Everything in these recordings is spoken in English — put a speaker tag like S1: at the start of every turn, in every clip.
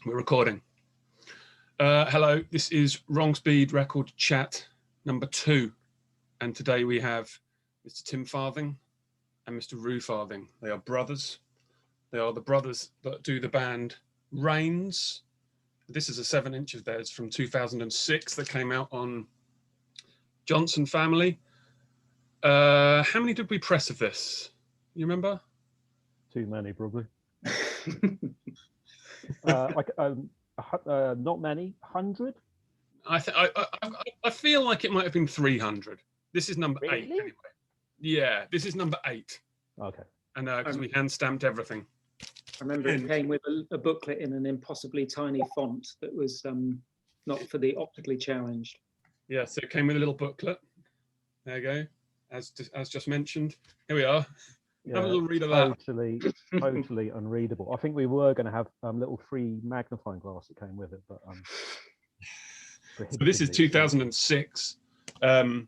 S1: We're recording. Hello, this is Wrong Speed Record Chat number 2. And today we have Mr. Tim Farthing and Mr. Roo Farthing. They are brothers. They are the brothers that do the band Rains. This is a 7-inch of theirs from 2006 that came out on Johnson Family. How many did we press of this? You remember?
S2: Too many, probably. Not many. 100.
S1: I feel like it might have been 300. This is number 8 anyway. Yeah, this is number 8.
S2: Okay.
S1: And because we hand stamped everything.
S3: I remember it came with a booklet in an impossibly tiny font that was not for the optically challenged.
S1: Yeah, so it came with a little booklet. There you go. As just mentioned. Here we are.
S2: Yeah,
S1: have a little read of that.
S2: Totally unreadable. I think we were going to have little free magnifying glass that came with it, but
S1: so this is 2006, and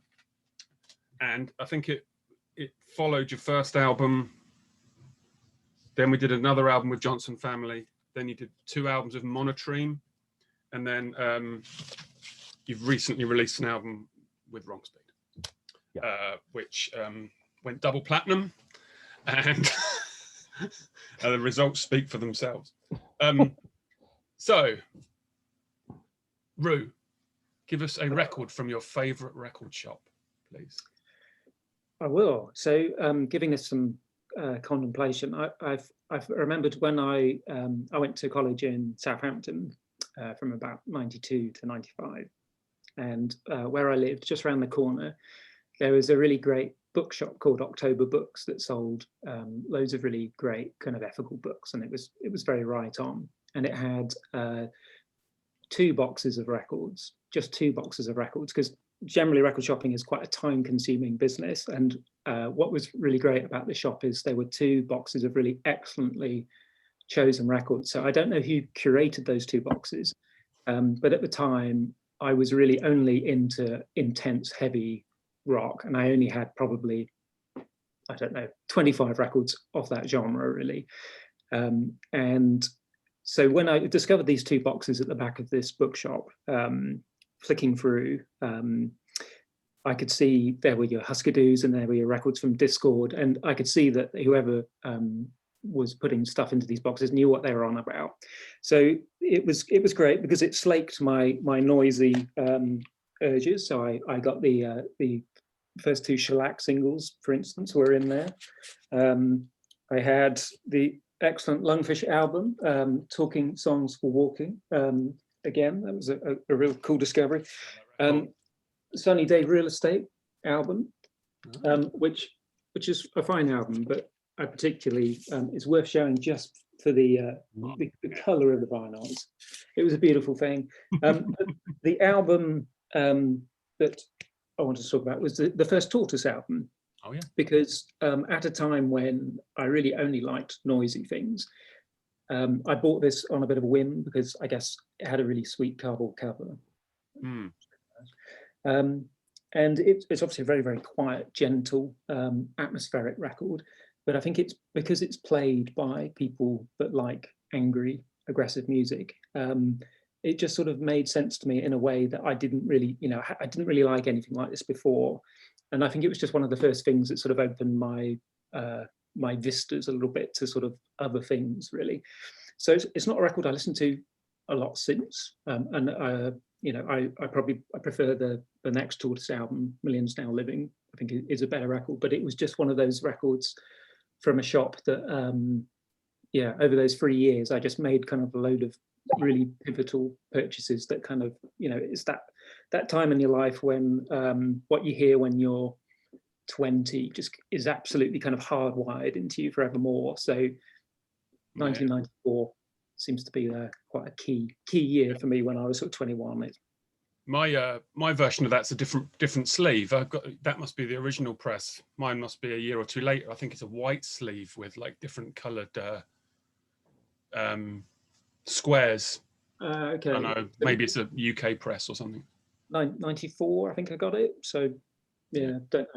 S1: I think it followed your first album. Then we did another album with Johnson Family. Then you did 2 albums of Monotreme, and then you've recently released an album with Wrong Speed, which went double platinum. And the results speak for themselves. So, Roo, give us a record from your favourite record shop, please.
S3: I will. So, giving us some contemplation, I've remembered when I went to college in Southampton from about 92 to 95, and where I lived, just around the corner, there was a really great bookshop called October Books that sold loads of really great kind of ethical books, and it was very right on. And it had 2 boxes of records, just 2 boxes of records, because generally record shopping is quite a time-consuming business. And what was really great about the shop is there were 2 boxes of really excellently chosen records. So I don't know who curated those 2 boxes, but at the time I was really only into intense, heavy rock, and I only had probably, I don't know, 25 records of that genre really. And so when I discovered these 2 boxes at the back of this bookshop, flicking through, I could see there were your Husker-Dus and there were your records from Discord, and I could see that whoever was putting stuff into these boxes knew what they were on about. So it was great because it slaked my noisy urges. So I got the first 2 Shellac singles, for instance, were in there. I had the excellent Lungfish album, Talking Songs for Walking. Again, that was a real cool discovery. Sunny Day Real Estate album, which is a fine album, but I particularly, it's worth showing just for the colour of the vinyls. It was a beautiful thing. The album that I wanted to talk about was the first Tortoise album.
S1: Oh yeah.
S3: Because at a time when I really only liked noisy things, I bought this on a bit of a whim because I guess it had a really sweet cardboard cover. And it's obviously a very, very quiet, gentle, atmospheric record. But I think it's because it's played by people that like angry, aggressive music. It just sort of made sense to me in a way that I didn't really, I didn't really like anything like this before. And I think it was just one of the first things that sort of opened my my vistas a little bit to sort of other things, really. So it's not a record I listened to a lot since. And I prefer the next Tortoise album, Millions Now Living. I think it is a better record, but it was just one of those records from a shop that, over those 3 years, I just made kind of a load of really pivotal purchases that kind of, it's that time in your life when what you hear when you're 20 just is absolutely kind of hardwired into you forevermore. So 1994 seems to be quite a key year for me when I was sort of 21.
S1: My version of that's a different sleeve. I've got that must be the original press. Mine must be a year or 2 later. I think it's a white sleeve with like different coloured squares.
S3: Okay.
S1: I don't know. Maybe it's a UK press or something.
S3: 94, I think I got it. So yeah, don't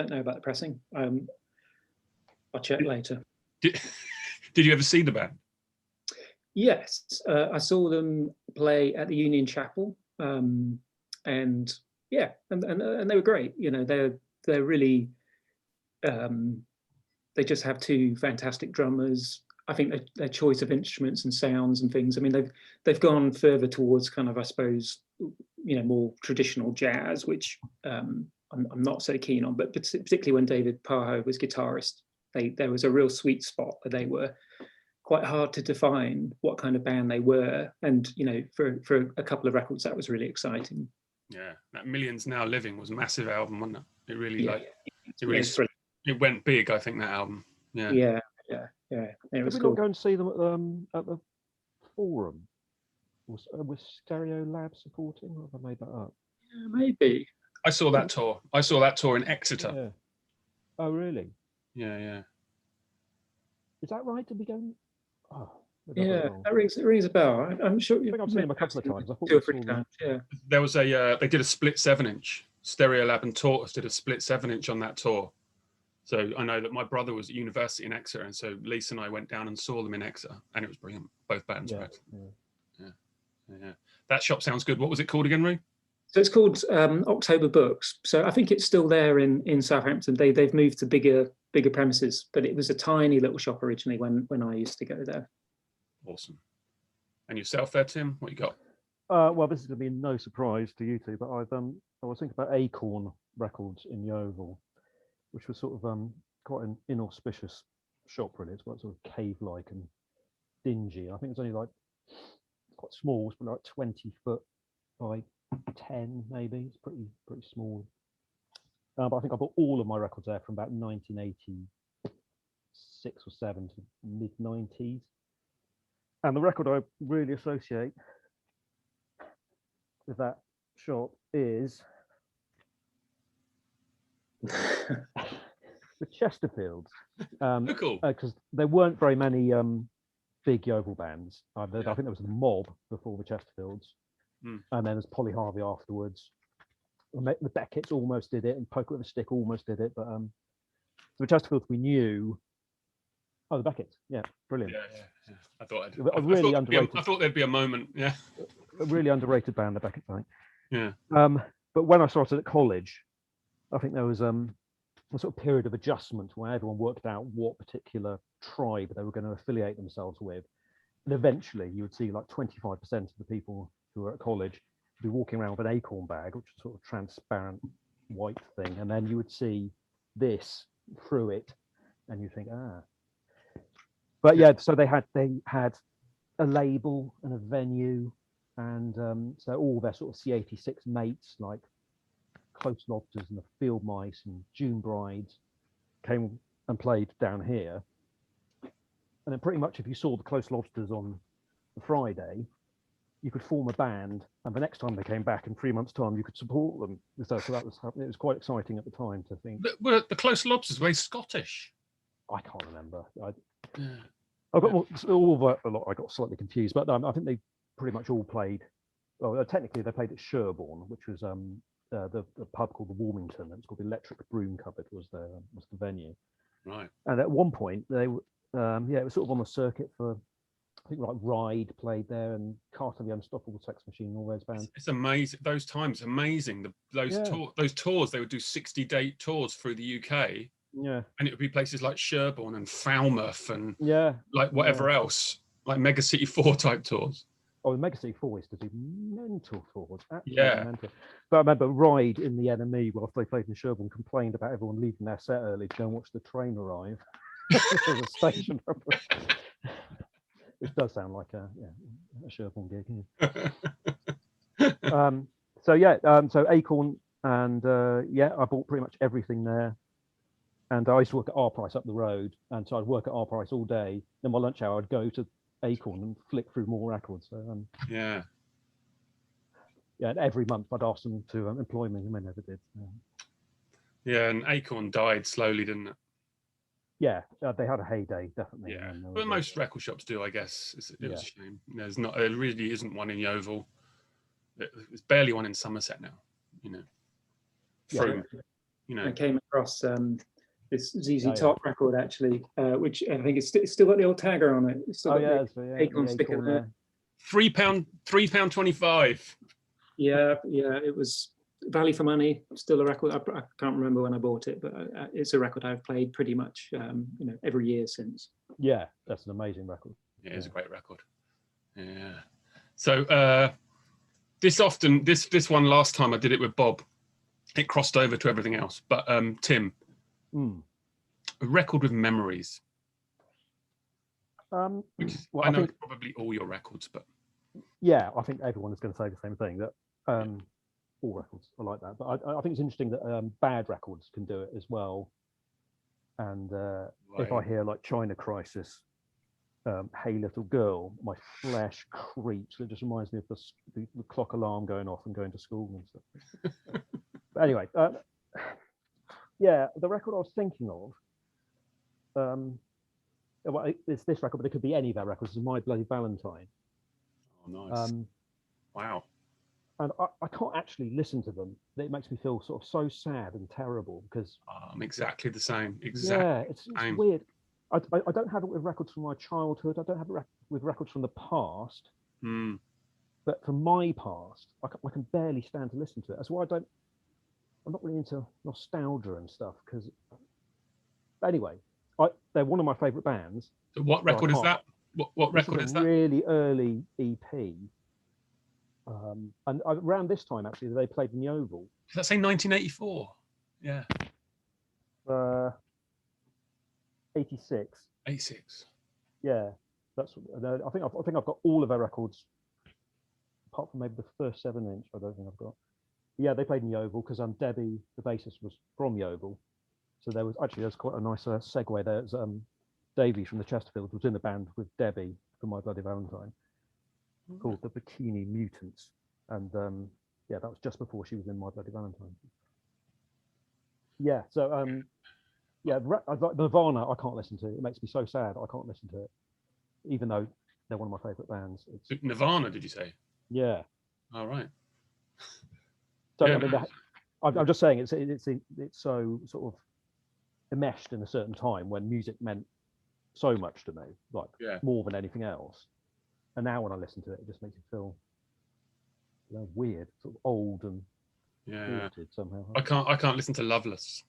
S3: know about the pressing. I'll check later.
S1: Did you ever see the band?
S3: Yes, I saw them play at the Union Chapel, and yeah, and they were great. You know, they're really they just have two fantastic drummers. I think their choice of instruments and sounds and things. I mean, they've gone further towards kind of, I suppose, you know, more traditional jazz, which I'm not so keen on. But particularly when David Parho was guitarist, there was a real sweet spot where they were quite hard to define what kind of band they were. And, you know, for a couple of records, that was really exciting.
S1: Yeah, that Millions Now Living was a massive album, wasn't it? It really it went big, I think, that album. Yeah.
S3: It
S2: Did
S3: was
S2: we
S3: cool.
S2: not go and see them at the Forum? Was Stereo Lab supporting, or have I made that up?
S3: Yeah, maybe.
S1: I saw that tour. I saw that tour in Exeter.
S2: Yeah. Oh, really?
S1: Yeah.
S2: Is that right? Did we go? Oh,
S3: yeah, that rings a bell. I'm sure.
S2: I think I've seen them a couple of times. I thought
S3: 2 or 3 times. Yeah.
S1: There was they did a split 7-inch. Stereo Lab and Tortoise did a split 7-inch on that tour. So I know that my brother was at university in Exeter, and so Lisa and I went down and saw them in Exeter, and it was brilliant. Both bands were excellent. Yeah. That shop sounds good. What was it called again, Roo?
S3: So it's called October Books. So I think it's still there in Southampton. They've moved to bigger premises, but it was a tiny little shop originally when I used to go there.
S1: Awesome. And yourself there, Tim? What you got?
S2: Well, this is going to be no surprise to you two, but I was thinking about Acorn Records in Yeovil, which was sort of quite an inauspicious shop, really. It's quite sort of cave-like and dingy. I think it's only like quite small, it's like 20 foot by 10 maybe. It's pretty small. But I think I bought all of my records there from about 1986 or 7 to mid 90s. And the record I really associate with that shop is the Chesterfields.
S1: Cool.
S2: Because there weren't very many big Yeovil bands. I think there was a Mob before the Chesterfields, and then there's Polly Harvey afterwards. The Becketts almost did it, and Poker with a Stick almost did it, but the Chesterfields we knew. Oh, the Becketts, yeah, brilliant.
S1: Yeah. I thought there'd be a moment. Yeah,
S2: a really underrated band, the Becketts, I think.
S1: Yeah.
S2: But when I started at college, I think there was a sort of period of adjustment where everyone worked out what particular tribe they were going to affiliate themselves with. And eventually you would see like 25% of the people who were at college be walking around with an Acorn bag, which is sort of transparent white thing. And then you would see this through it and you think, But yeah, so they had a label and a venue, and so all their sort of C86 mates like Close Lobsters and the Field Mice and June Brides came and played down here. And then pretty much if you saw the Close Lobsters on the Friday, you could form a band, and the next time they came back in 3 months' time, you could support them. So that was, it was quite exciting at the time to think.
S1: Were the Close Lobsters, were they Scottish?
S2: I can't remember. I got slightly confused, but I think they pretty much all played. Well, technically they played at Sherborne, which was the pub called the Warmington. It was called the Electric Broom Cupboard was the venue.
S1: Right.
S2: And at one point they were, it was sort of on the circuit for, I think like Ride played there and Carter the Unstoppable Sex Machine, all those bands.
S1: It's amazing. Those times, amazing. Those tours, they would do 60-day tours through the UK.
S2: Yeah.
S1: And it would be places like Sherborne and Falmouth and like whatever else, like Mega City 4 type tours.
S2: Oh, the Mega City 4 used to do mental tours. Absolutely mental. But I remember Ride in the NME, whilst they played in Sherborne, complained about everyone leaving their set early to go and watch the train arrive. There's a station. Which does sound like a Sherborne gig. Yeah. So Acorn, and I bought pretty much everything there. And I used to work at R Price up the road, and so I'd work at R Price all day. Then my lunch hour, I'd go to Acorn and flick through more records. So and every month I'd ask them to employ me, and they never did.
S1: Yeah, and Acorn died slowly, didn't it?
S2: Yeah, they had a heyday, definitely.
S1: Yeah, but most record shops do, I guess. It was a shame. There really isn't one in Yeovil. There's barely one in Somerset now.
S3: I came across this ZZ Top record actually, which I think it's still got the old tagger on it. It's still got the Acorn sticker there.
S1: £3.25.
S3: Yeah, it was value for money. Still a record. I can't remember when I bought it, but it's a record I've played pretty much every year since.
S2: Yeah, that's an amazing record.
S1: Yeah, it's a great record. Yeah. So this one last time I did it with Bob, it crossed over to everything else. But Tim, a record with memories. Which is, I know it's probably all your records, but
S2: yeah, I think everyone is going to say the same thing, that all records are like that. But I think it's interesting that bad records can do it as well. And if I hear like China Crisis, Hey Little Girl, my flesh creeps. It just reminds me of the clock alarm going off and going to school and stuff. But anyway, yeah, the record I was thinking of, well, it's this record, but it could be any of our records. It's My Bloody Valentine.
S1: Oh, nice. Wow.
S2: And I can't actually listen to them. It makes me feel sort of so sad and terrible because
S1: I'm exactly the same. Exactly.
S2: Yeah, it's weird. I don't have it with records from my childhood. I don't have it with records from the past. But from my past, I can barely stand to listen to it. That's why I'm not really into nostalgia and stuff. Because anyway, they're one of my favourite bands.
S1: So what record is that? What record is that?
S2: Really early EP. And around this time, actually, they played in the Oval.
S1: Does that say 1984? Yeah.
S2: 86.
S1: 86.
S2: Yeah, that's. I think I've got all of their records, apart from maybe the first 7-inch. I don't think I've got. Yeah, they played in the Oval because Debbie, the bassist, was from the Oval. So there's quite a nice segue there. It's, Davey from the Chesterfields was in the band with Debbie for My Bloody Valentine, called the Bikini Mutants, and yeah, that was just before she was in My Bloody Valentine. Yeah, so yeah, like Nirvana, I can't listen to. It makes me so sad. I can't listen to it, even though they're one of my favorite bands. It's
S1: Nirvana, did you say?
S2: Yeah.
S1: All right.
S2: So yeah, I mean, I'm just saying it's so sort of enmeshed in a certain time when music meant so much to me, like more than anything else. And now when I listen to it, it just makes me feel weird, sort of old and haunted somehow.
S1: I can't listen to Loveless.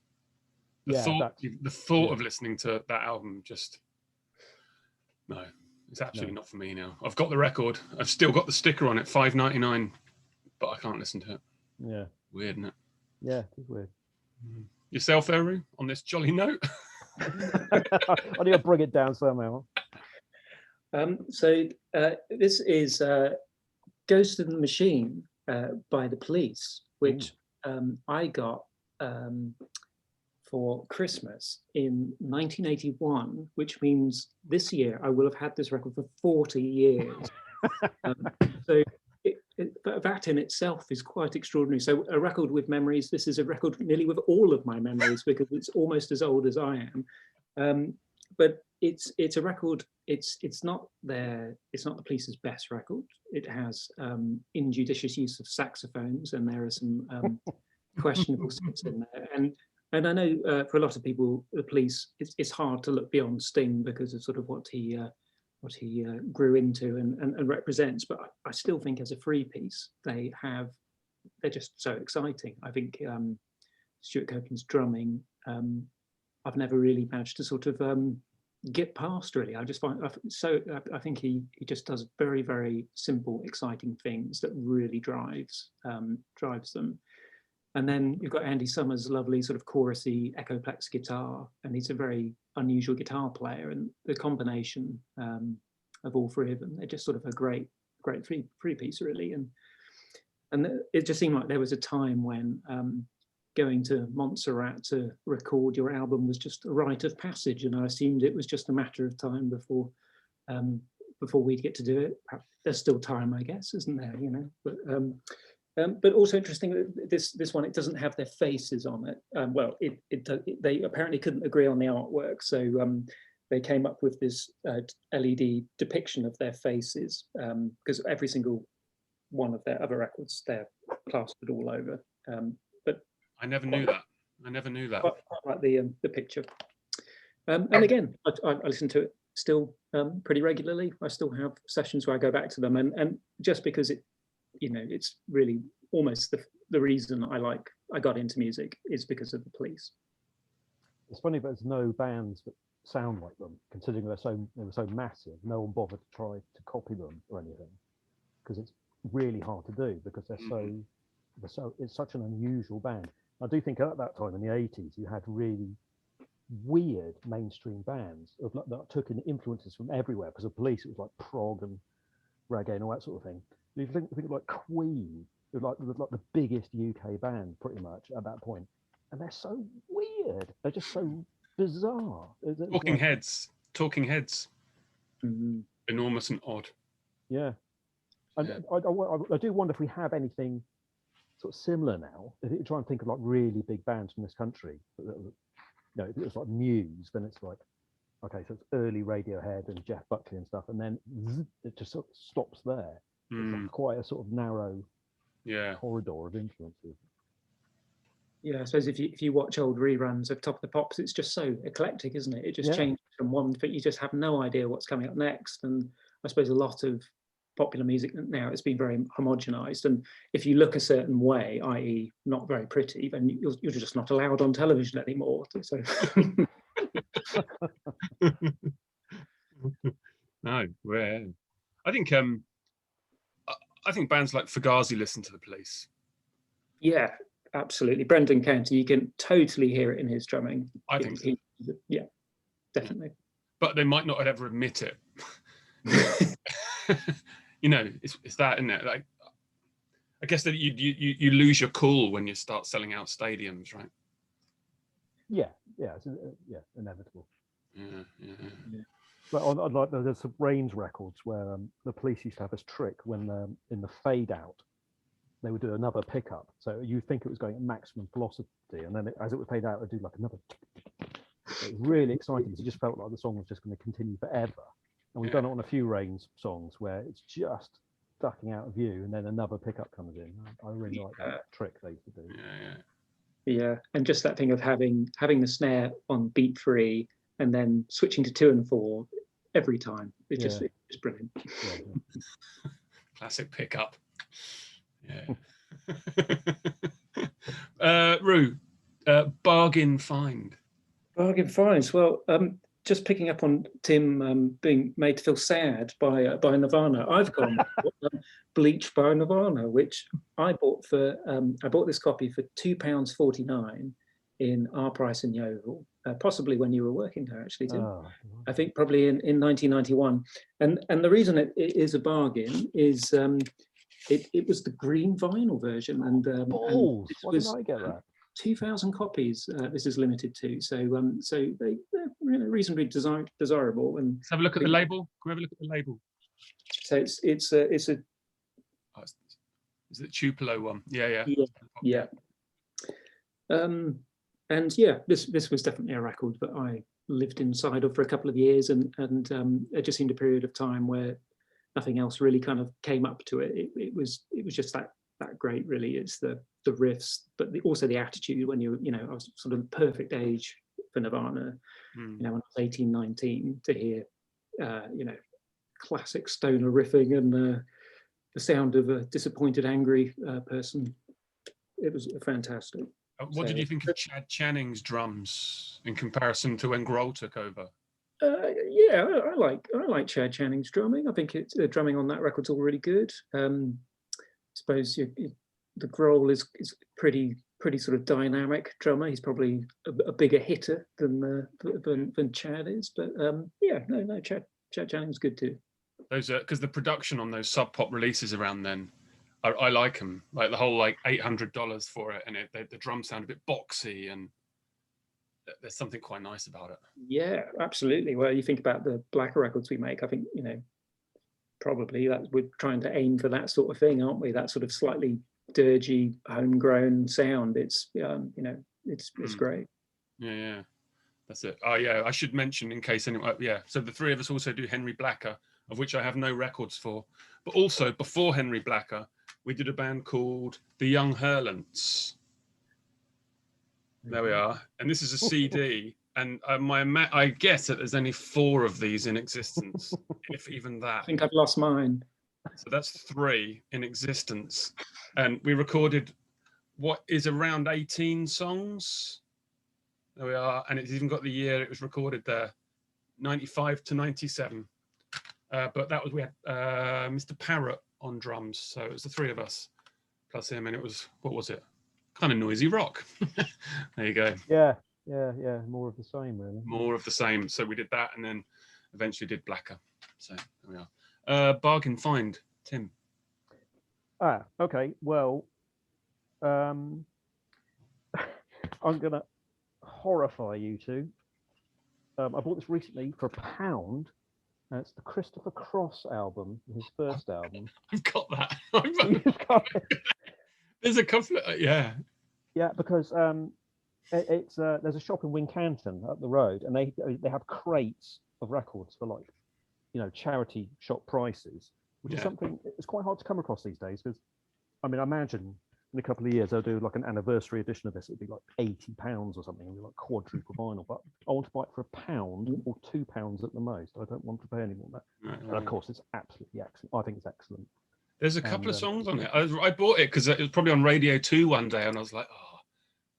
S1: The thought of listening to that album just it's absolutely not for me now. I've got the record. I've still got the sticker on it, $5.99, but I can't listen to it.
S2: Yeah.
S1: Weird, isn't it?
S2: Yeah, it's weird.
S1: Yourself, Roo, on this jolly note?
S2: I need to bring it down somehow.
S3: So this is Ghost in the Machine by The Police, which I got for Christmas in 1981, which means this year I will have had this record for 40 years. So that in itself is quite extraordinary. So a record with memories. This is a record nearly with all of my memories because it's almost as old as I am. But it's a record. It's not The Police's best record. It has injudicious use of saxophones, and there are some questionable bits in there. And I know for a lot of people, The Police, it's hard to look beyond Sting because of sort of what he grew into and represents. But I still think as a free piece, they're just so exciting. I think Stuart Copeland's drumming, I've never really managed to sort of get past, really. I just find I think he just does very, very simple, exciting things that really drives them. And then you've got Andy Summers' lovely sort of chorusy Echoplex guitar, and he's a very unusual guitar player. And the combination of all three of them, they're just sort of a great free piece, really. And it just seemed like there was a time when going to Montserrat to record your album was just a rite of passage, and I assumed it was just a matter of time before we'd get to do it. Perhaps there's still time, I guess, isn't there? You know, but also interesting that this one, it doesn't have their faces on it. Well, they apparently couldn't agree on the artwork, so they came up with this LED depiction of their faces because every single one of their other records, they're plastered all over. But
S1: I never knew that. I never knew that.
S3: Quite like the picture. And again, I listen to it still pretty regularly. I still have sessions where I go back to them, and just because it's really almost the reason I got into music is because of the Police.
S2: It's funny that there's no bands that sound like them, considering they were so massive. No one bothered to try to copy them or anything, because it's really hard to do, because it's such an unusual band. I do think at that time in the 80s, you had really weird mainstream bands that took in influences from everywhere. Because of Police, it was like prog and reggae and all that sort of thing. You think like Queen, it was like the biggest UK band pretty much at that point, and they're so weird. They're just so bizarre.
S1: Talking Heads.
S3: Mm-hmm.
S1: Enormous and odd.
S2: Yeah. I do wonder if we have anything sort of similar now. If you try and think of like really big bands from this country, if it was like Muse, then it's like, okay, so it's early Radiohead and Jeff Buckley and stuff, and then it just sort of stops there. It's like quite a sort of narrow corridor of influences.
S3: Yeah, I suppose if you watch old reruns of Top of the Pops, it's just so eclectic, isn't it? It just changes from one thing. You just have no idea what's coming up next. And I suppose a lot of popular music now, it's been very homogenized. And if you look a certain way, i.e. not very pretty, then you're just not allowed on television anymore. So.
S1: No, well, I think bands like Fugazi listen to the Police.
S3: Yeah, absolutely. Brendan County, you can totally hear it in his drumming.
S1: I think so.
S3: Yeah, definitely.
S1: But they might not ever admit it. It's that, isn't it? Like, I guess that you lose your cool when you start selling out stadiums, right?
S2: Yeah, it's inevitable.
S1: Yeah.
S2: But there's some Rains records where the Police used to have this trick when in the fade out, they would do another pickup. So you think it was going at maximum velocity, and then as it would fade out, it would do like another. It was really exciting because you just felt like the song was just going to continue forever. And we've done it on a few Rains songs where it's just ducking out of view, and then another pickup comes in. I really like that trick they used to do.
S3: Yeah, and just that thing of having the snare on beat 3 and then switching to 2 and 4 every time. It's just brilliant.
S1: Classic pickup. Yeah. Roo, bargain find.
S3: Bargain finds. Well, just picking up on Tim being made to feel sad by Nirvana, I've gone Bleach by Nirvana, which I bought I bought this copy for £2.49 in our price in Yeovil, possibly when you were working there, actually, Tim. I think probably in 1991. And the reason it is a bargain is it was the green vinyl version, and
S2: why didn't I get that?
S3: 2,000 copies. This is limited to, so they're reasonably desirable. And
S1: let's have a look at the label. Can we have a look at the label?
S3: So it's a.
S1: Is it Tupelo one? Yeah.
S3: And yeah, this was definitely a record that I lived inside of for a couple of years, and it just seemed a period of time where nothing else really kind of came up to it. It was just that great, really. It's the riffs, but also the attitude when I was sort of the perfect age for Nirvana, when I was 18, 19, to hear, classic stoner riffing and the sound of a disappointed, angry person. It was fantastic.
S1: What did you think of Chad Channing's drums in comparison to when Grohl took over?
S3: I like Chad Channing's drumming. I think the drumming on that record's all really good. I suppose the Grohl is pretty sort of dynamic drummer. He's probably a bigger hitter than Chad is, but Chad Channing's good too.
S1: Those because the production on those Sub Pop releases around then, I like them. Like the whole $800 for it, and the drums sound a bit boxy, and there's something quite nice about it.
S3: Yeah, absolutely. Well, you think about the Blacker records we make. I think probably that we're trying to aim for that sort of thing, aren't we? That sort of slightly dirgy, homegrown sound. It's it's great.
S1: Yeah, that's it. Oh yeah, I should mention in case anyone. Yeah, so the three of us also do Henry Blacker, of which I have no records for. But also before Henry Blacker, we did a band called the Young Hurlants. There we are. And this is a CD. And I guess that there's only 4 of these in existence, if even that.
S3: I think I've lost mine.
S1: So that's 3 in existence. And we recorded what is around 18 songs. There we are. And it's even got the year it was recorded there, 95 to 97. But that was, we had Mr. Parrott on drums. So it was the 3 of us plus him. And it was, what was it? Kind of noisy rock. There you go.
S2: Yeah. More of the same, really.
S1: More of the same. So we did that, and then eventually did Blacker. So there we are. Bargain find, Tim.
S2: Okay. Well, I'm gonna horrify you two. I bought this recently for £1. And it's the Christopher Cross album, his first album.
S1: I've got that.
S2: You've got it.
S1: There's a couple of, yeah,
S2: because it's there's a shop in Wincanton up the road, and they have crates of records for, like, you know, charity shop prices, which is something it's quite hard to come across these days. Because I mean, I imagine in a couple of years they'll do like an anniversary edition of this. It'd be like £80 or something, and be like quadruple vinyl. But I want to buy it for £1 or £2 at the most. I don't want to pay any more than that.
S1: Right.
S2: And of course, it's absolutely excellent. I think it's excellent.
S1: There's a couple of songs on it. I bought it because it was probably on Radio 2 one day, and I was like, oh.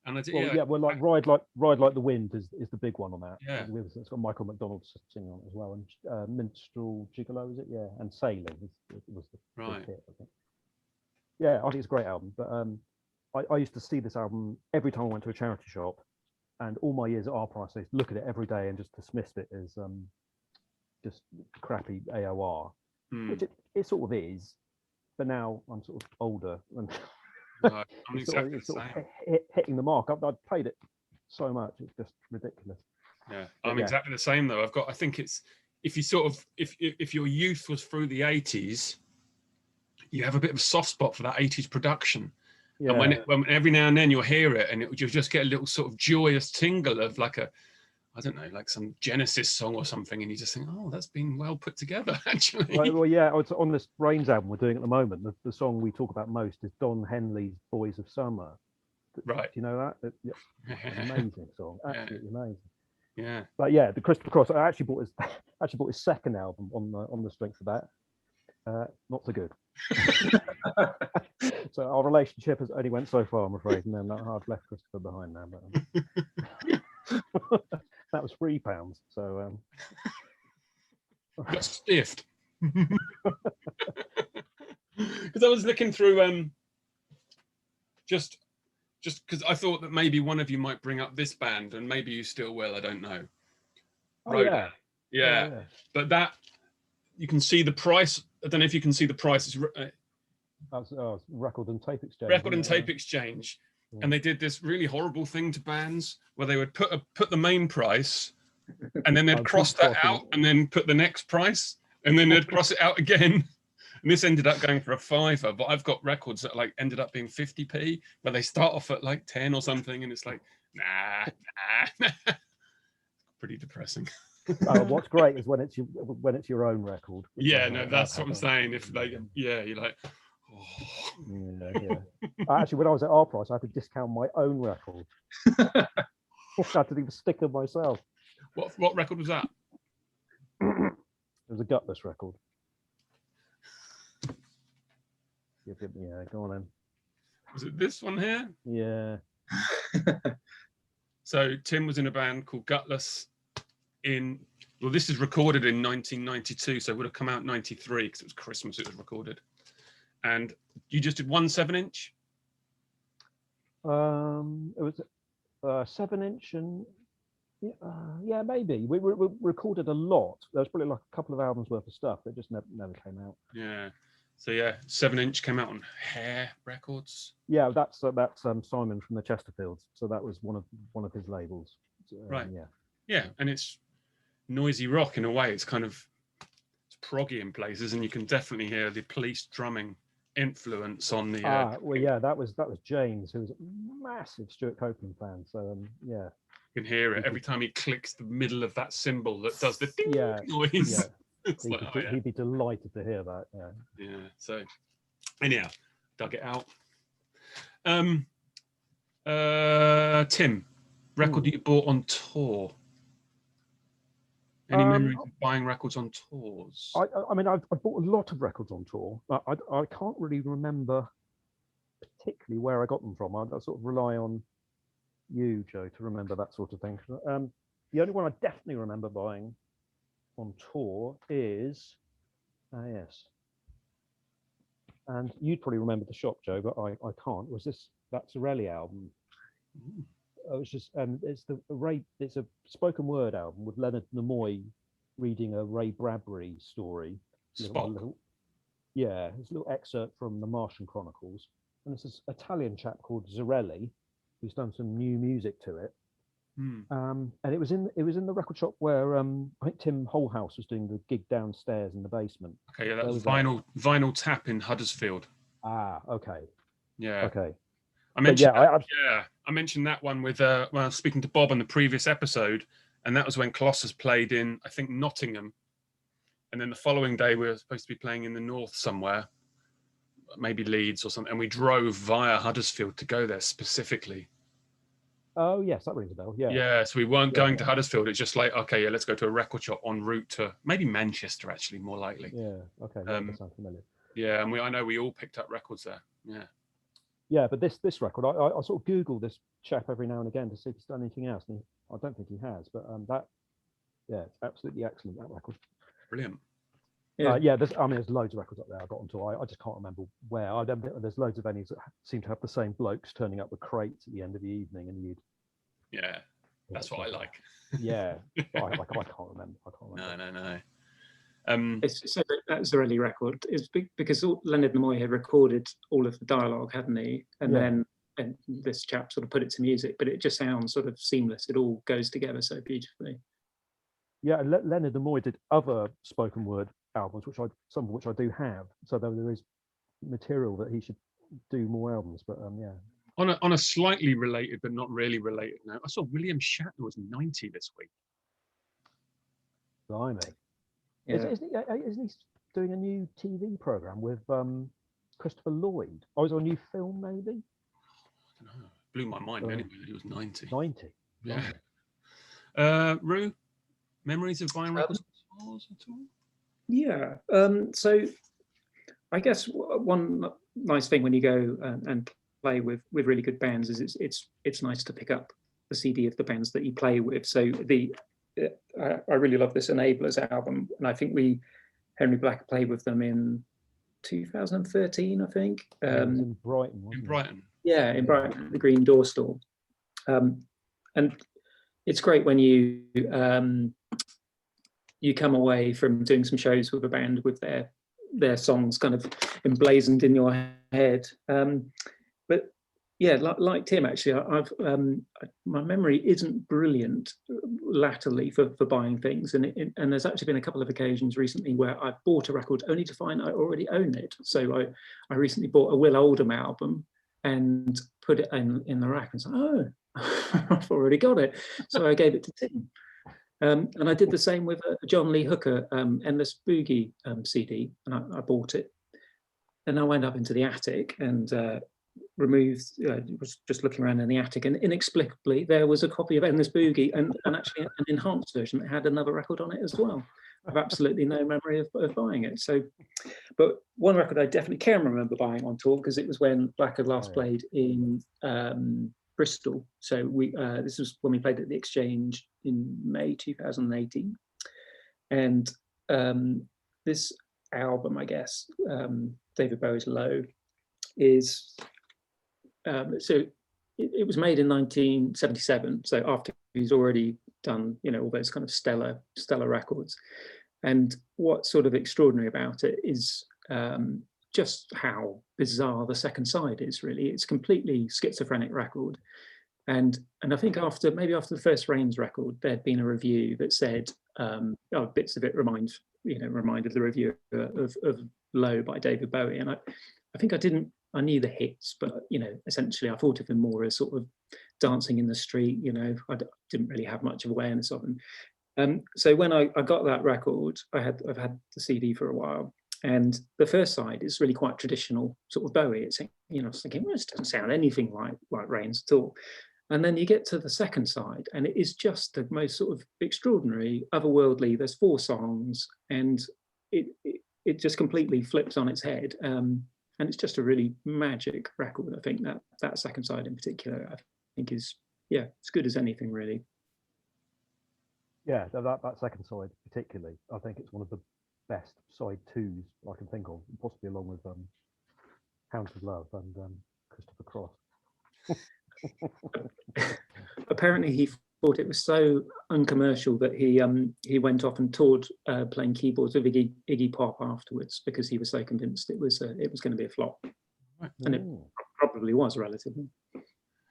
S1: And I did,
S2: well, like Ride Like the Wind is the big one on that.
S1: Yeah.
S2: It's got Michael McDonald singing on it as well, and Minstrel Gigolo, is it? Yeah, and Sailing was the big hit, I think. Yeah, I think it's a great album. But I used to see this album every time I went to a charity shop, and all my years at our price, I used to look at it every day and just dismissed it as just crappy AOR, which it sort of is. But now I'm sort of older and
S1: I'm exactly
S2: it's sort of hitting the mark. I've played it so much, it's just ridiculous.
S1: Yeah, I'm exactly the same though. I think it's, if you sort of, if your youth was through the 80s, you have a bit of a soft spot for that 80s production. Yeah. And when every now and then you'll hear it, and you'll just get a little sort of joyous tingle of like a, I don't know, like some Genesis song or something, and you just think, oh, that's been well put together, actually.
S2: Well, yeah, it's on this Brains album we're doing at the moment. The song we talk about most is Don Henley's Boys of Summer.
S1: Right.
S2: Do you know that? Amazing song, absolutely amazing.
S1: Yeah.
S2: But yeah, the Christopher Cross. I actually bought his second album on the strength of that. Not so good. So our relationship has only went so far, I'm afraid, and then I've left Christopher behind now. But that was £3. So
S1: got stiffed. Because I was looking through just because I thought that maybe one of you might bring up this band, and maybe you still will, I don't know.
S2: Oh, yeah.
S1: But that, you can see the price. I don't know if you can see the price. It's
S2: Record and Tape Exchange.
S1: Record and Tape Exchange. Yeah. And they did this really horrible thing to bands where they would put the main price, and then they'd cross that out, and then put the next price, and then they'd cross it out again. And this ended up going for a £5, but I've got records that like ended up being 50p, but they start off at like 10 or something, and it's like, nah. Pretty depressing.
S2: What's great is when it's your own record.
S1: Yeah, no, that's what I'm saying. If like, yeah, you're like, oh.
S2: Yeah. Actually, when I was at our price, I could discount my own record. I had to leave a sticker myself.
S1: What record was that?
S2: It was a Gutless record. Yeah, go on then.
S1: Was it this one here?
S2: Yeah.
S1: So Tim was in a band called Gutless this is recorded in 1992, so it would have come out in 93 because it was Christmas it was recorded. And you just did 1 7-inch?
S2: It was 7-inch, and yeah, maybe. We recorded a lot. There was probably like a couple of albums worth of stuff that just never came out.
S1: Yeah. So yeah, 7-inch came out on Hair Records.
S2: Yeah, that's Simon from the Chesterfields. So that was one of his labels.
S1: Right.
S2: Yeah.
S1: Yeah, and it's noisy rock in a way. It's proggy in places, and you can definitely hear the Police drumming influence on the.
S2: Well, yeah, that was James, who was a massive Stuart Copeland fan. So yeah,
S1: you can hear it every time he clicks the middle of that cymbal that does the ding noise. Yeah.
S2: He'd be delighted to hear that.
S1: Yeah. So anyhow, dug it out. Tim, record that you bought on tour? Any memories of buying records on tours?
S2: I mean, I've bought a lot of records on tour. I can't really remember particularly where I got them from. I sort of rely on you, Joe, to remember that sort of thing. The only one I definitely remember buying on tour is, yes, and you'd probably remember the shop, Joe, but I can't. Was this that Sorelli album? It was just, it's a spoken word album with Leonard Nimoy reading a Ray Bradbury story. Yeah, it's a little excerpt from the Martian Chronicles, and this is Italian chap called Zarelli, who's done some new music to it. And it was in the record shop where I think Tim Holhouse was doing the gig downstairs in the basement.
S1: Okay, yeah, that was Vinyl Tap in Huddersfield.
S2: Ah, okay.
S1: Yeah.
S2: Okay.
S1: I mentioned I mentioned that one with when I was speaking to Bob on the previous episode, and that was when Colossus played in, I think, Nottingham, and then the following day we were supposed to be playing in the north somewhere, maybe Leeds or something, and we drove via Huddersfield to go there specifically.
S2: Oh yes, that rings a bell. Yeah.
S1: Yeah, so we weren't going to Huddersfield. It's just like, okay, yeah, let's go to a record shop en route to maybe Manchester, actually, more likely.
S2: Yeah. Okay. That sounds familiar.
S1: Yeah, and I know we all picked up records there. Yeah.
S2: Yeah, but this record, I sort of Google this chap every now and again to see if he's done anything else. And I don't think he has, but it's absolutely excellent, that record.
S1: Brilliant.
S2: Yeah, there's loads of records up there I got onto. I just can't remember where. There's loads of venues that seem to have the same blokes turning up with crates at the end of the evening, and
S1: that's what I like.
S2: Yeah, I can't remember.
S1: No.
S3: So that Zarelli record is big because Leonard Nimoy had recorded all of the dialogue, hadn't he? And this chap sort of put it to music, but it just sounds sort of seamless. It all goes together so beautifully.
S2: Yeah, and Leonard Nimoy did other spoken word albums, some of which I do have. So there is material that he should do more albums. But yeah.
S1: On a slightly related but not really related note, I saw William Shatner was 90 this week.
S2: Blimey.
S3: Yeah.
S2: Isn't he doing a new TV program with Christopher Lloyd? Oh, is it a new film maybe?
S1: I don't know. Blew my mind anyway that he was 90.
S2: 90.
S1: Yeah. Roo, memories of buying records at all?
S3: Yeah. So I guess one nice thing when you go and play with really good bands is it's nice to pick up the CD of the bands that you play with. So I really love this Enablers album, and I think Henry Black played with them in 2013, I think.
S2: In Brighton, wasn't it?
S1: Brighton.
S3: Yeah, in Brighton, the Green Door Store. And it's great when you come away from doing some shows with a band with their songs kind of emblazoned in your head. But yeah, like Tim, actually, my memory isn't brilliant latterly for buying things, and there's actually been a couple of occasions recently where I bought a record only to find I already own it. So I recently bought a Will Oldham album and put it in the rack and said, oh, I've already got it. So I gave it to Tim. And I did the same with a John Lee Hooker Endless Boogie CD, and I bought it. And I went up into the attic and was just looking around in the attic, and inexplicably there was a copy of Endless Boogie and actually an enhanced version that had another record on it as well. I've absolutely no memory of buying it. So, but one record I definitely can remember buying on tour, because it was when Black had last played in Bristol. So this was when we played at the Exchange in May 2018, and this album, I guess, David Bowie's Low, is so it was made in 1977. So after he's already done, all those kind of stellar records. And what's sort of extraordinary about it is just how bizarre the second side is. Really, it's a completely schizophrenic record. And I think after the first Rains record, there'd been a review that said, bits of it reminded the review of Low by David Bowie. And I think I knew the hits, but essentially I thought of him more as sort of dancing in the street. I didn't really have much of awareness of him. So when I got that record, I've had the CD for a while, and the first side is really quite traditional sort of Bowie. It's I was thinking, well, this doesn't sound anything like Rains at all. And then you get to the second side, and it is just the most sort of extraordinary, otherworldly. There's 4 songs, and it just completely flips on its head. And it's just a really magic record. I think that second side in particular, I think is, yeah, as good as anything, really.
S2: Yeah, that second side particularly, I think it's one of the best side 2s I can think of, possibly along with Hounds of Love and Christopher Cross.
S3: Apparently he thought it was so uncommercial that he went off and toured playing keyboards with Iggy Pop afterwards, because he was so convinced it was going to be a flop. Right. And it probably was, relatively.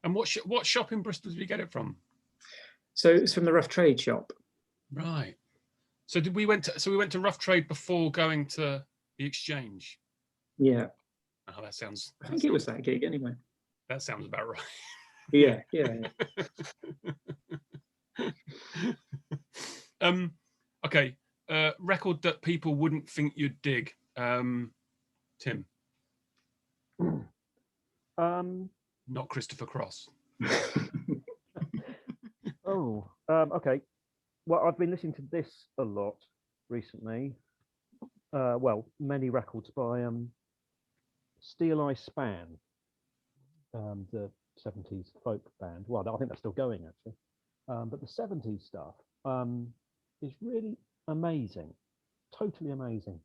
S1: And what shop in Bristol did you get it from?
S3: So it's from the Rough Trade shop.
S1: Right. So we went to Rough Trade before going to the Exchange?
S3: Yeah.
S1: Oh, that sounds...
S3: I think it was that gig anyway.
S1: That sounds about right.
S3: Yeah.
S1: Okay. Record that people wouldn't think you'd dig. Tim. Not Christopher Cross.
S2: Okay. Well, I've been listening to this a lot recently. Well, many records by Steel Eye Span, the 70s folk band. Well, I think that's still going, actually. But the 70s stuff is really amazing, totally amazing.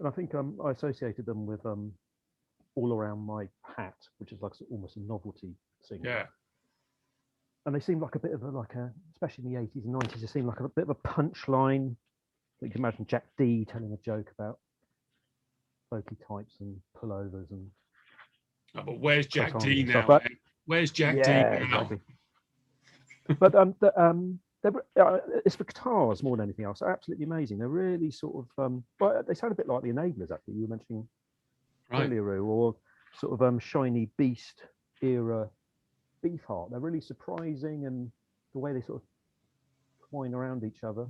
S2: And I think I associated them with All Around My Hat, which is like almost a novelty single.
S1: Yeah.
S2: And they seem like a bit of especially in the 80s and 90s, they seem like a bit of a punchline. You can imagine Jack D telling a joke about folky types and pullovers and...
S1: Oh, but where's Jack D now? But, where's Jack D now?
S2: Exactly. But it's for guitars more than anything else. They're absolutely amazing. They're really sort of but they sound a bit like the Enablers, actually. You were mentioning earlier, Roo, or sort of Shiny Beast era Beefheart. They're really surprising, and the way they sort of twine around each other.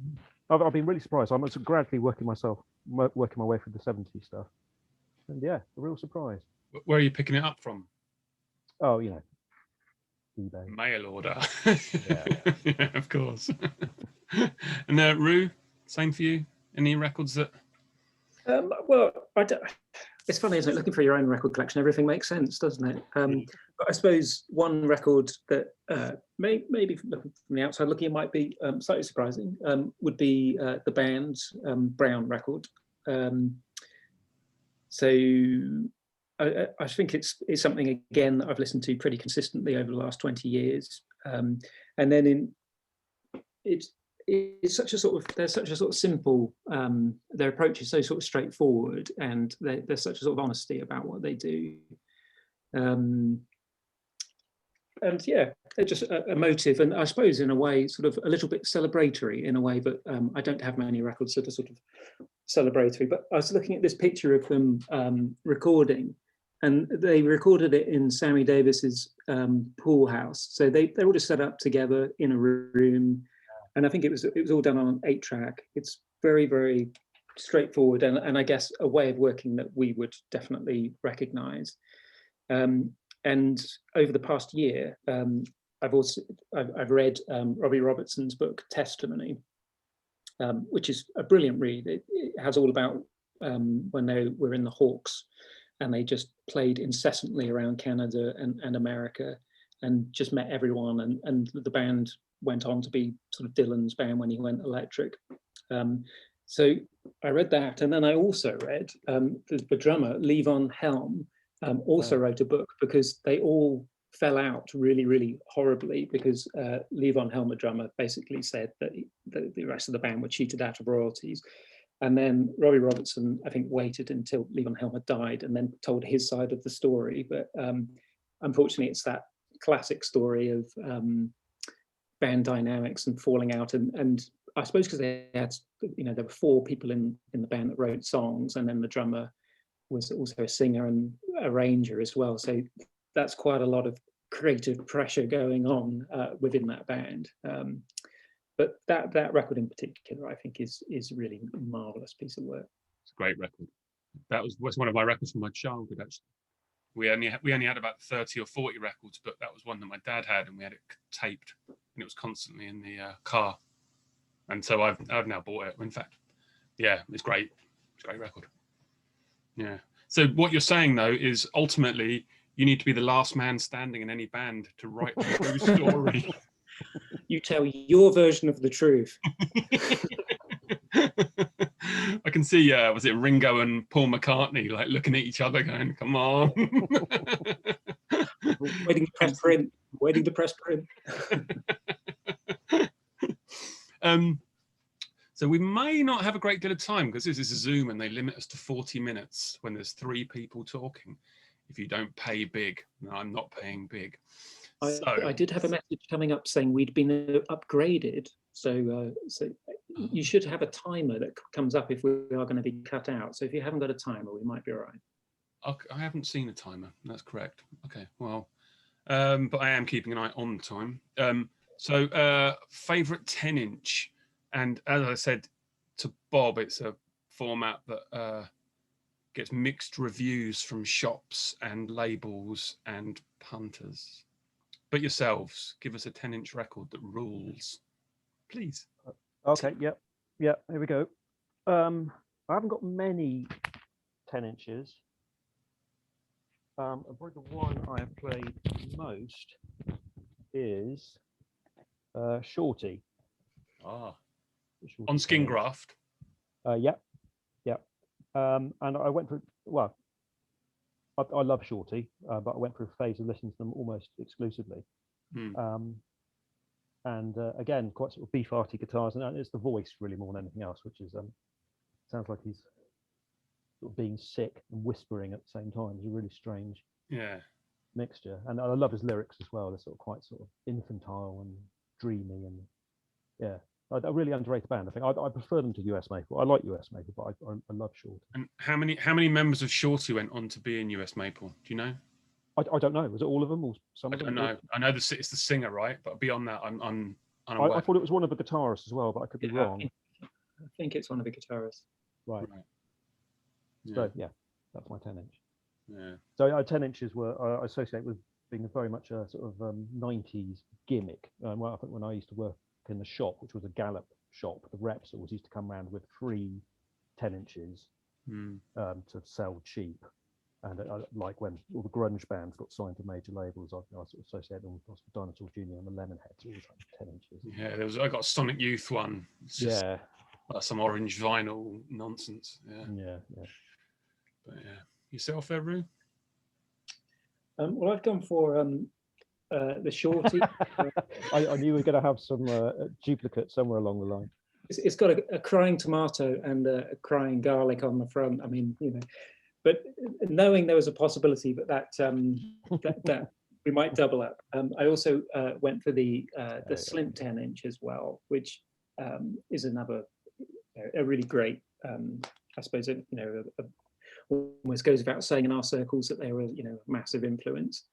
S2: I've been really surprised. I'm gradually working my way through the 70s stuff, and yeah, a real surprise.
S1: Where are you picking it up from?
S2: Oh, eBay.
S1: Mail order.
S2: Yeah.
S1: Yeah, of course. And Roo, same for you? Any records that...
S3: Well, it's funny, isn't it? Looking for your own record collection, everything makes sense, doesn't it? But I suppose one record that maybe from the outside looking, it might be slightly surprising, would be the band's Brown record. So I think it's something, again, that I've listened to pretty consistently over the last 20 years. And then it's such a sort of, they're such a sort of simple, their approach is so sort of straightforward, and there's such a sort of honesty about what they do. And yeah, they're just emotive, and I suppose in a way sort of a little bit celebratory, in a way that I don't have many records that are sort of celebratory. But I was looking at this picture of them recording, and they recorded it in Sammy Davis's pool house. So they're all just set up together in a room, and I think it was all done on an 8-track. It's very, very straightforward, and I guess a way of working that we would definitely recognise. And over the past year, I've read Robbie Robertson's book Testimony, which is a brilliant read. It has all about when they were in the Hawks, and they just played incessantly around Canada and America, and just met everyone. And the band went on to be sort of Dylan's band when he went electric. So I read that, and then I also read the drummer Levon Helm. Also wrote a book, because they all fell out really, really horribly, because Levon Helm, the drummer, basically said that the rest of the band were cheated out of royalties. And then Robbie Robertson, I think, waited until Levon Helm had died and then told his side of the story. But unfortunately, it's that classic story of band dynamics and falling out. And I suppose because they had, there were 4 people in the band that wrote songs, and then the drummer was also a singer and arranger as well. So that's quite a lot of creative pressure going on within that band. But that record in particular, I think, is really a marvelous piece of work.
S1: It's a great record. That was one of my records from my childhood, actually. We only had about 30 or 40 records, but that was one that my dad had, and we had it taped, and it was constantly in the car. And so I've now bought it. In fact, yeah, it's great. It's a great record. Yeah. So what you're saying though is ultimately you need to be the last man standing in any band to write the true story.
S3: You tell your version of the truth.
S1: I can see, was it Ringo and Paul McCartney like looking at each other going, come on.
S3: Waiting to press print. Waiting to press print.
S1: So we may not have a great deal of time because this is a Zoom and they limit us to 40 minutes when there's 3 people talking. If you don't pay big. No, I'm not paying big.
S3: I did have a message coming up saying we'd been upgraded. So you should have a timer that comes up if we are going to be cut out. So if you haven't got a timer, we might be all right.
S1: Okay, I haven't seen a timer. That's correct. Okay, well, but I am keeping an eye on the time. So favorite 10-inch. And as I said to Bob, it's a format that gets mixed reviews from shops and labels and punters. But yourselves, give us a 10-inch record that rules, please.
S2: Okay, yep, here we go. I haven't got many 10 inches. Probably the one I have played most is Shorty.
S1: On skin graft.
S2: Yep. And I went through, well, I love Shorty, but I went through a phase of listening to them almost exclusively. And again, quite sort of beef-hearty guitars, and it's the voice really more than anything else, which is sounds like he's sort of being sick and whispering at the same time. It's a really strange mixture, and I love his lyrics as well. They're sort of quite sort of infantile and dreamy, and a really underrated band. I think I prefer them to US Maple. I like US Maple, but I love Shorty.
S1: And how many members of Shorty went on to be in US Maple? Do you know?
S2: I don't know. Was it all of them or some of them?
S1: I don't know. I know it's the singer, right? But beyond that, I'm unaware.
S2: I thought it was one of the guitarists as well, but I could be wrong.
S3: I think it's one of the guitarists.
S2: Right.
S1: Yeah.
S2: So that's my 10-inch.
S1: Yeah.
S2: So 10-inches were I associate with being very much a sort of 90s gimmick. Well, I think when I used to work in the shop, which was a Gallup shop, the reps always used to come around with free 10-inches to sell cheap. And like when all the grunge bands got signed to major labels, I sort of associate them with Dinosaur Jr. and the Lemonheads, all like 10 inches.
S1: Yeah, I got a Sonic Youth one. It's just
S2: like
S1: some orange vinyl nonsense.
S2: Yeah.
S1: But yourself there, Roo?
S3: Well, I've gone for the Shorty.
S2: I knew we were going to have some duplicate somewhere along the line.
S3: It's got a crying tomato and a crying garlic on the front. I mean, but knowing there was a possibility that we might double up, I also went for the slim 10-inch as well, which is another a really great. I suppose almost goes without saying in our circles that they were a massive influence.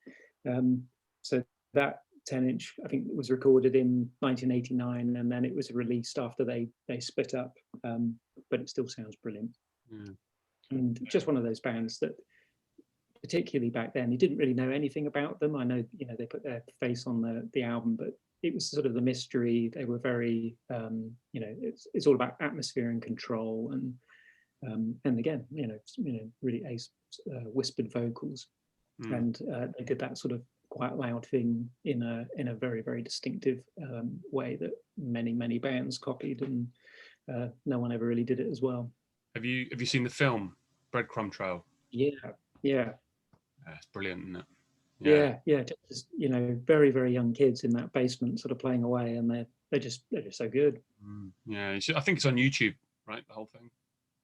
S3: So that 10-inch I think was recorded in 1989, and then it was released after they split up. But it still sounds brilliant. And just one of those bands that, particularly back then, you didn't really know anything about them. I know, they put their face on the album, but it was sort of the mystery. They were very, it's all about atmosphere and control, and again, really ace whispered vocals, and they did that sort of quite loud thing in a very, very distinctive way that many bands copied, and no one ever really did it as well.
S1: Have you seen the film Breadcrumb Trail?
S3: Yeah.
S1: It's brilliant, isn't it?
S3: Yeah. Just very, very young kids in that basement, sort of playing away, and they're just so good.
S1: Yeah, I think it's on YouTube, right? The whole thing.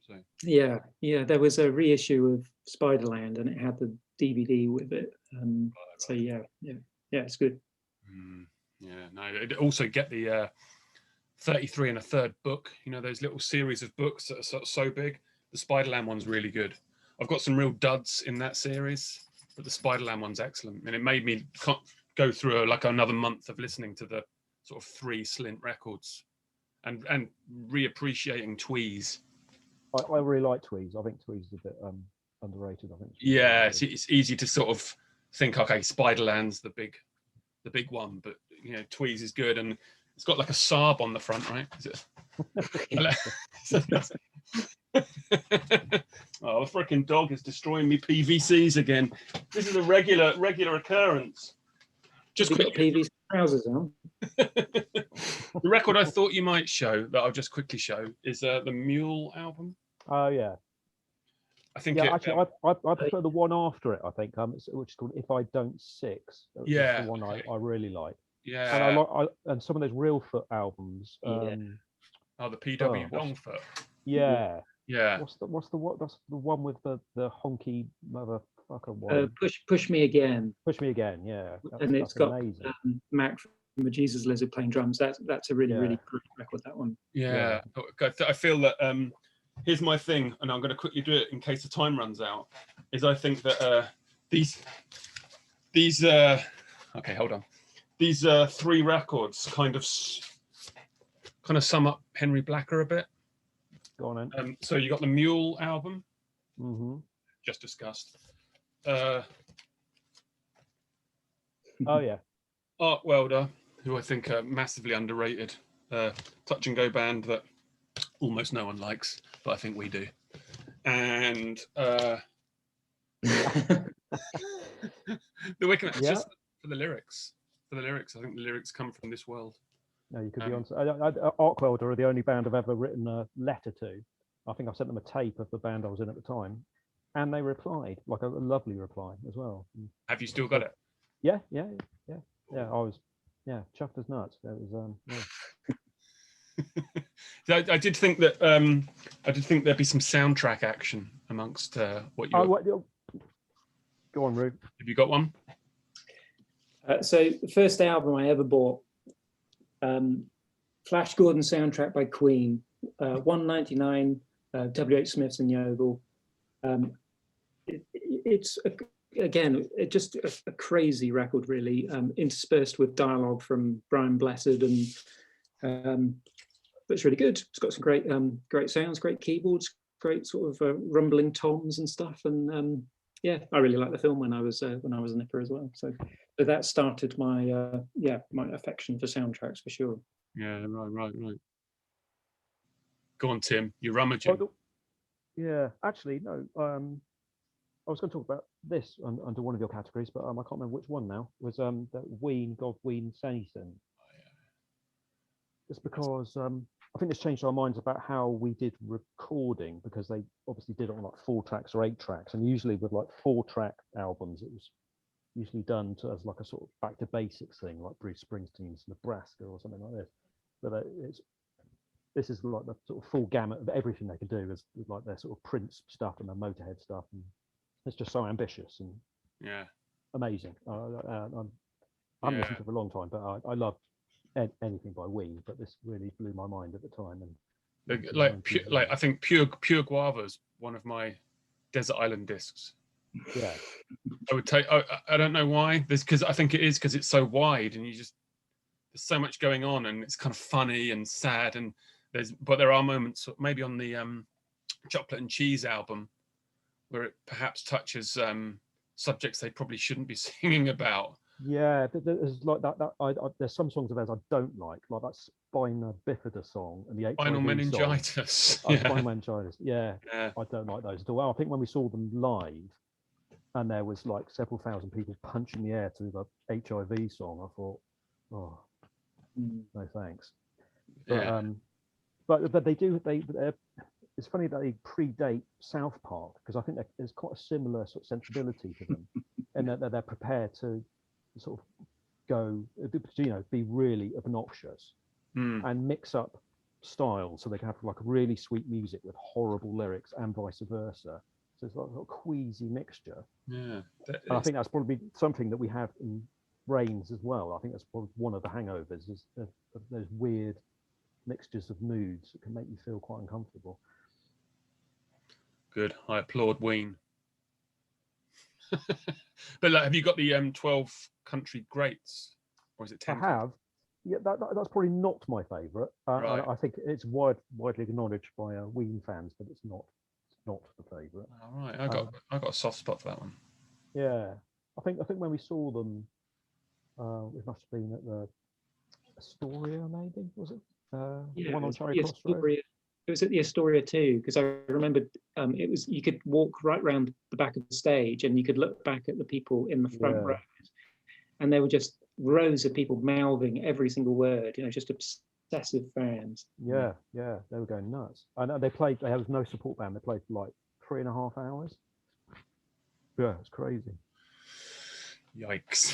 S1: So
S3: yeah. There was a reissue of Spiderland, and it had the DVD with it. So yeah, it's good. Also get the 33 and a third book, those little series of books that are so big. The Spiderland one's really good. I've got some real duds in that series, but the Spiderland one's excellent, and it made me go through like another month of listening to the sort of 3 Slint records and reappreciating Tweez.
S2: I really like Tweez. I think Tweez is a bit underrated, I think.
S1: Yeah, it's easy to sort of think, okay, Spiderland's the big one, but you know, Tweez is good, and it's got like a Saab on the front, right? Is it? Oh, the freaking dog is destroying me PVCs again. This is a regular occurrence. Just quick
S3: PVC trousers on.
S1: The record I thought you might show, that I'll just quickly show, is the Mule album.
S2: Oh yeah.
S1: I think.
S2: Yeah, actually, I prefer the one after it. I think which is called If I Don't Six.
S1: Yeah,
S2: the one I really like.
S1: Yeah,
S2: and I like and some of those Real Foot albums.
S1: Oh, the PW Longfoot.
S2: Yeah.
S1: Yeah.
S2: What's the what? That's the one with the honky motherfucker one.
S3: Push Me Again.
S2: Push Me Again. Yeah.
S3: And it's got Mac from the Jesus Lizard playing drums. That's a really really great record. That one.
S1: Yeah. I feel that. Here's my thing, and I'm going to quickly do it in case the time runs out. Is I think that these okay, hold on. These 3 records kind of sum up Henry Blacker a bit.
S2: Go on then.
S1: So you got the Mule album, just discussed.
S2: Oh yeah.
S1: Art Welder, who I think are massively underrated, touch and go band that almost no one likes, but I think we do. And the Wickham, just for the lyrics. I think the lyrics come from this world.
S2: No, you could be on. Arkwelder are the only band I've ever written a letter to. I think I sent them a tape of the band I was in at the time, and they replied, like a lovely reply as well.
S1: Have you still got it?
S2: Yeah. I was, chuffed as nuts. It was,
S1: So I did think that there'd be some soundtrack action amongst what you.
S2: Go on, Roo.
S1: Have you got one?
S3: So the first album I ever bought, Flash Gordon soundtrack by Queen, 199, W.H. Smith's and Yeovil. It's just a crazy record, really, interspersed with dialogue from Brian Blessed, and but it's really good. It's got some great sounds, great keyboards, great sort of rumbling toms and stuff, and I really liked the film when I was a nipper as well. So that started my my affection for soundtracks for sure.
S1: Yeah, right. Go on, Tim. You're rummaging.
S2: Yeah, actually, no. I was going to talk about this under one of your categories, but I can't remember which one now. It was that Ween, God Ween Sanison. It's because I think it's changed our minds about how we did recording, because they obviously did it on like 4 tracks or 8 tracks, and usually with like 4-track albums, it was usually done as like a sort of back to basics thing, like Bruce Springsteen's Nebraska or something like this. But this is like the sort of full gamut of everything they can do, is like their sort of Prince stuff and their Motorhead stuff, and it's just so ambitious and amazing. I haven't listened to it for a long time, but I love anything by Ween, but this really blew my mind at the time. And
S1: I think Pure Guava is one of my Desert Island discs.
S2: Yeah,
S1: I would take. I don't know why. Because I think it is because it's so wide, and there's so much going on, and it's kind of funny and sad, and there are moments maybe on the Chocolate and Cheese album where it perhaps touches subjects they probably shouldn't be singing about.
S2: Yeah, there's like that. There's some songs of theirs I don't like that Spina Bifida song and the
S1: Spinal Meningitis.
S2: Spinal Meningitis. Yeah, I don't like those at all. I think when we saw them live, and there was like several thousand people punching the air to the HIV song, I thought, oh, no thanks. But they do. It's funny that they predate South Park, because I think there's quite a similar sort of sensibility to them, and that they're prepared to sort of go, be really obnoxious and mix up styles, so they can have like really sweet music with horrible lyrics and vice versa. So it's like a queasy mixture.
S1: Yeah,
S2: and I think that's probably something that we have in Brains as well. I think that's probably one of the hangovers, is those weird mixtures of moods that can make you feel quite uncomfortable.
S1: Good. I applaud Ween. But have you got the 12 country greats, or is it 10?
S2: I have. Yeah, that's probably not my favourite.
S1: Right.
S2: I think it's widely acknowledged by Ween fans, but it's not the favourite.
S1: All right, I got a soft spot for that one.
S2: Yeah, I think when we saw them, it must have been at the Astoria, maybe, was it? The one on Charing Cross Road.
S3: It was at the Astoria too, because I remembered it was, you could walk right round the back of the stage and you could look back at the people in the front rows, and there were just rows of people mouthing every single word, just obsessive fans.
S2: Yeah, they were going nuts. I know they had no support band, they played for like 3.5 hours. Yeah, it's crazy.
S1: Yikes.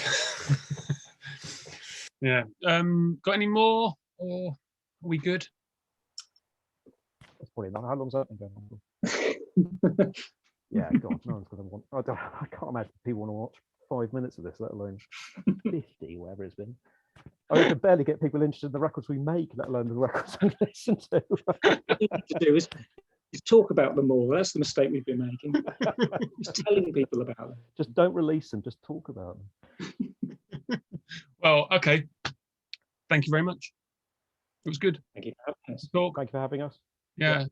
S1: Yeah. Got any more, or are we good?
S2: That's probably not. How long's that been going on? Yeah, God, no one's going to want. I can't imagine people want to watch 5 minutes of this, let alone 50, whatever it's been. I can barely get people interested in the records we make, let alone the records we listen to.
S3: What we need to do is talk about them more. That's the mistake we've been making. Just telling people about them.
S2: Just don't release them. Just talk about them.
S1: Well, okay. Thank you very much. It was good.
S3: Thank you for having us.
S2: Thank you for having us.
S1: Yeah.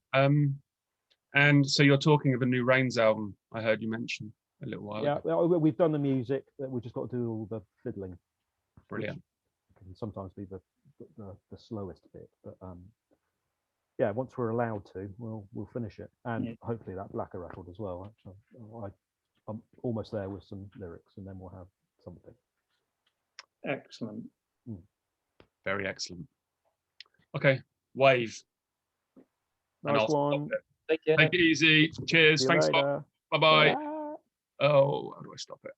S1: And so you're talking of a new Rains album, I heard you mention a little while ago.
S2: Yeah, we've done the music. We've just got to do all the fiddling.
S1: Brilliant.
S2: Can sometimes be the slowest bit, but yeah, once we're allowed to, we'll finish it, and hopefully that Blacker record as well. Actually, I'm almost there with some lyrics, and then we'll have something.
S3: Excellent.
S1: Very excellent. Okay, wave.
S2: Nice one.
S3: Take care.
S1: Take it easy. Cheers. Thanks a lot. Bye-bye.
S2: Bye.
S1: Oh, how do I stop it?